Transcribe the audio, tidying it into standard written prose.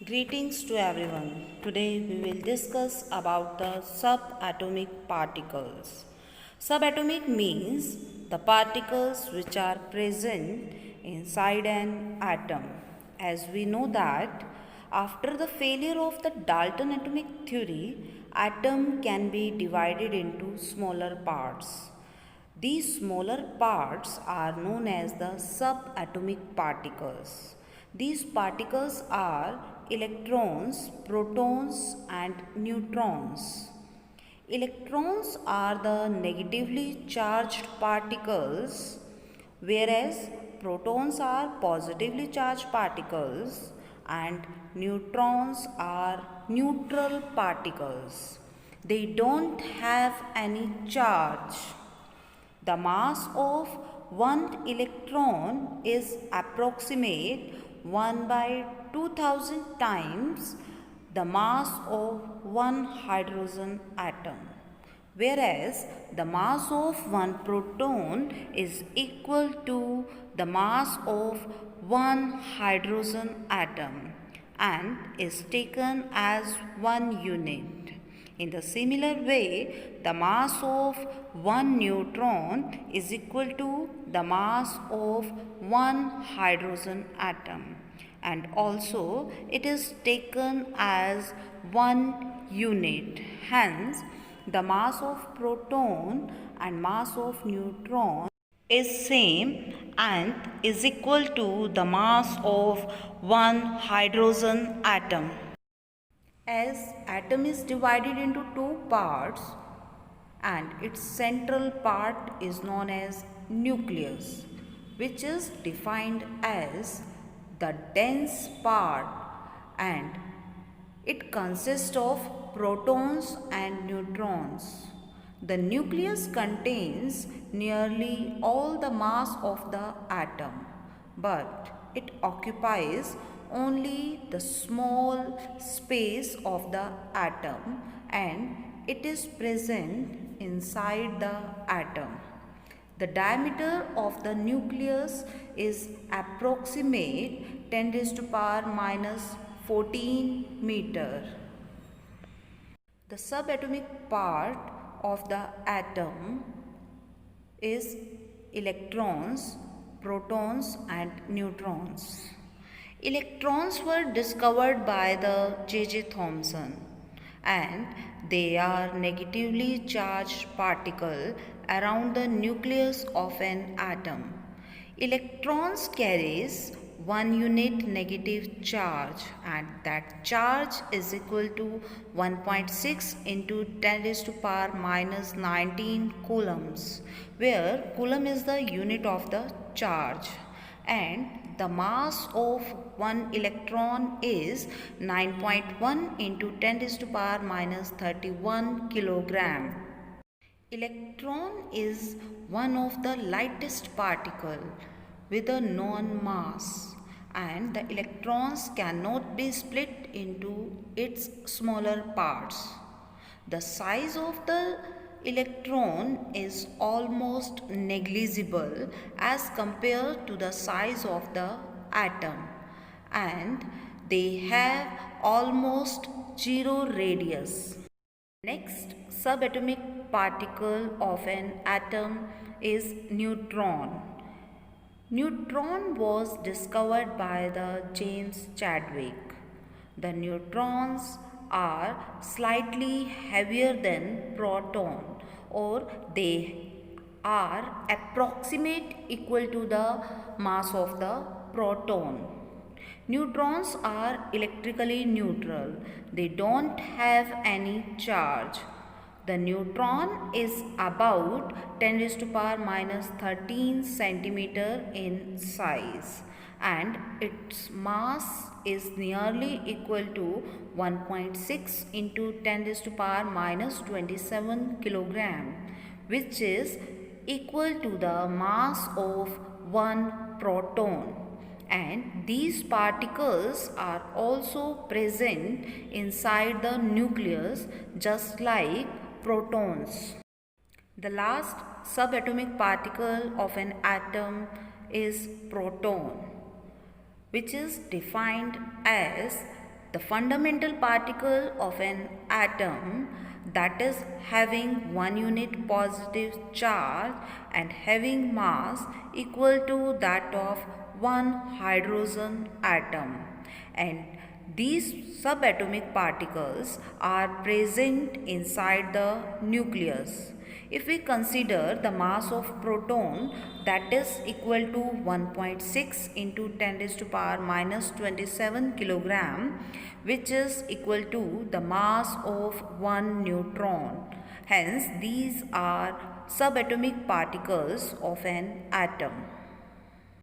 Greetings to everyone. Today we will discuss about the subatomic particles. Subatomic means the particles which are present inside an atom. As we know that after the failure of the Dalton atomic theory, atom can be divided into smaller parts. These smaller parts are known as the subatomic particles. These particles are electrons, protons, and neutrons. Electrons are the negatively charged particles, whereas protons are positively charged particles, and neutrons are neutral particles. They don't have any charge. The mass of one electron is approximate 1 by 2000 times the mass of one hydrogen atom, whereas the mass of one proton is equal to the mass of one hydrogen atom and is taken as one unit. In the similar way, the mass of one neutron is equal to the mass of one hydrogen atom, and also it is taken as one unit. Hence, the mass of proton and mass of neutron is same and is equal to the mass of one hydrogen atom. As atom is divided into two parts and its central part is known as nucleus, which is defined as the dense part, and it consists of protons and neutrons. The nucleus contains nearly all the mass of the atom, but it occupies only the small space of the atom and it is present inside the atom. The diameter of the nucleus is approximate 10 raised to power minus 14 meter. The subatomic part of the atom is electrons, protons and neutrons. Electrons were discovered by the J.J. Thomson and they are negatively charged particle around the nucleus of an atom. Electrons carries one unit negative charge and that charge is equal to 1.6 into 10 raised to power minus 19 coulombs, where coulomb is the unit of the charge, and the mass of one electron is 9.1 into 10 raised to power minus 31 kilogram. Electron is one of the lightest particle with a known mass, and the electrons cannot be split into its smaller parts. The size of the electron is almost negligible as compared to the size of the atom, and they have almost zero radius. Next subatomic particle of an atom is neutron. Neutron was discovered by the James Chadwick. The neutrons are slightly heavier than proton, or they are approximate equal to the mass of the proton. Neutrons are electrically neutral. They don't have any charge. The neutron is about 10 raised to power minus 13 centimeter in size and its mass is nearly equal to 1.6 into 10 raised to power minus 27 kilogram, which is equal to the mass of one proton, and these particles are also present inside the nucleus just like protons. The last subatomic particle of an atom is proton, which is defined as The fundamental particle of an atom, that is having 1 unit positive charge and having mass equal to that of 1 hydrogen atom, and these subatomic particles are present inside the nucleus. If we consider the mass of proton, that is equal to 1.6 into 10 raised to power minus 27 kilogram, which is equal to the mass of one neutron. Hence, these are subatomic particles of an atom.